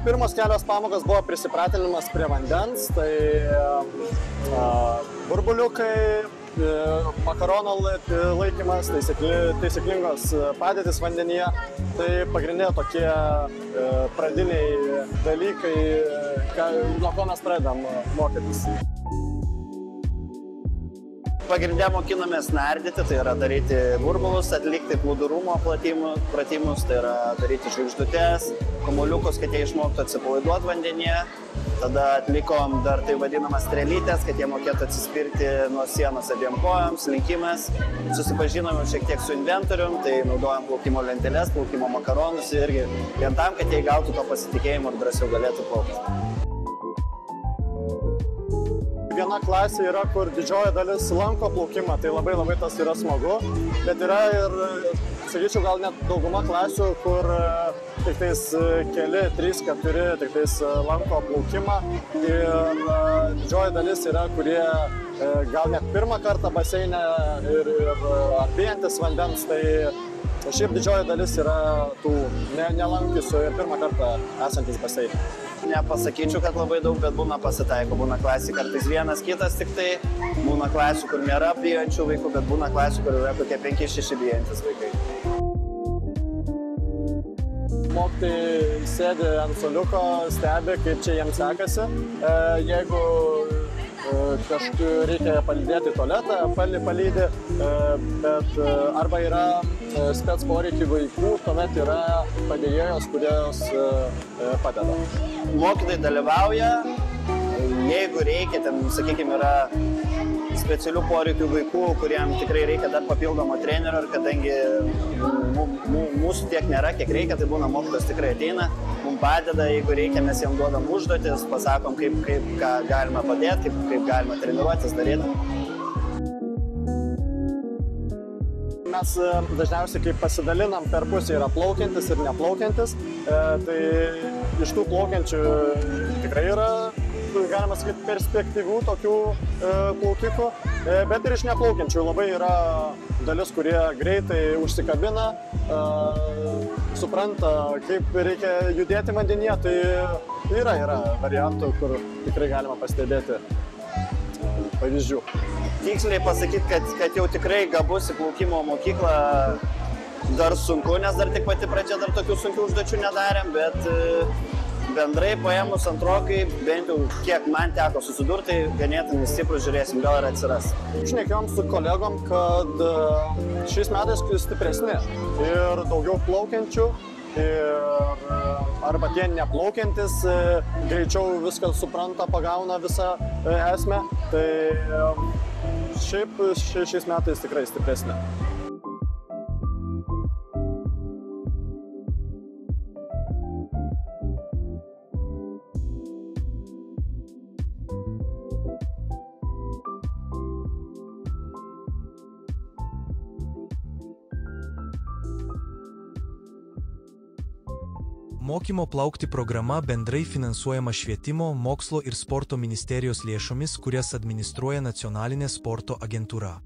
Pirmos kelios pamokos buvo prisipratinimas prie vandens, tai burbuliukai, makarono laikymas, taisyklingos padėtis vandenyje. Tai pagrindiniai tokie pradiniai dalykai, nuo ko mes pradedam mokytis. Pagrindė mokinomės nardyti, tai yra daryti burbulus, atlikti plūdurumo pratimus, tai yra daryti žvaigždutes, kamuoliukus, kad jie išmoktų atsipalaiduoti vandenyje. Tada atlikom dar tai vadinamas strėlytės, kad jie mokėtų atsispirti nuo sienos abiem kojom, slinkimas. Susipažinom šiek tiek su inventorium, tai naudojam plaukimo lenteles, plaukimo makaronus irgi vien tam, kad jie gautų to pasitikėjimo ir drąsiau galėtų plaukti. Viena klasė yra, kur didžioji dalis lanko plaukimą, tai labai tas yra smagu, bet yra ir, sakyčiau, gal net dauguma klasių, kur tik tais keli, 3-4 tik tais lanko plaukimą ir didžioji dalis yra, kurie gal net pirmą kartą baseine ir bijantis vandens, tai šiaip didžioji dalis yra tų nelankysių ir pirmą kartą esantis baseine. Nepasakyčiau, kad labai daug, bet būna pasitaiko. Būna klasė kartais vienas, kitas tik tai. Būna klasių, kur nėra bijančių vaikų, bet būna klasių, kur yra kokie 5-6 bijantis vaikai. Mokytojai sėdi ant suoliuko, stebi, kaip čia jiems sekasi. Jeigu kažkur reikia palydėti į tualetą, palydi, bet arba yra spec poreikių vaikų, tuomet yra padėjėjos, kurios padeda. Mokytojai dalyvauja, jeigu reikia, ten, sakykime, yra specialių poreikių vaikų, kuriem tikrai reikia dar papildomo trenerio ir kadangi mūsų tiek nėra, kiek reikia, tai būna mokytojas tikrai ateina, mums padeda, jeigu reikia, mes jiems duodam užduotis, pasakom, ką galima padėti, kaip galima treniruotis daryti. Mes dažniausiai kaip pasidalinam per pusę yra plaukiantis ir neplaukiantis, tai iš tų plaukiančių tikrai yra, galima sakyti, perspektyvių tokių plaukikų, bet ir iš neplaukiančių labai yra dalis, kurie greitai užsikabina, supranta, kaip reikia judėti vandenyje, tai yra variantų, kur tikrai galima pastebėti pavyzdžių. Tiksliai pasakyti, kad jau tikrai gabus į plaukimo mokyklą dar sunku, nes dar tik pati pradžia dar tokių sunkių užduočių nedarėm, bet bendrai paėmus antrokai, bent jau kiek man teko susidurti, ganėtinai stiprus, žiūrėsim, gal ir atsiras. Šnekėjom su kolegom, kad šiais metais stipresni ir daugiau plaukiančių, arba tie neplaukiantis greičiau viską supranta, pagauna visą esmę, tai šiaip šiais metais tikrai stipresni. Mokymo plaukti programa bendrai finansuojama Švietimo, mokslo ir sporto ministerijos lėšomis, kurias administruoja Nacionalinė sporto agentūra.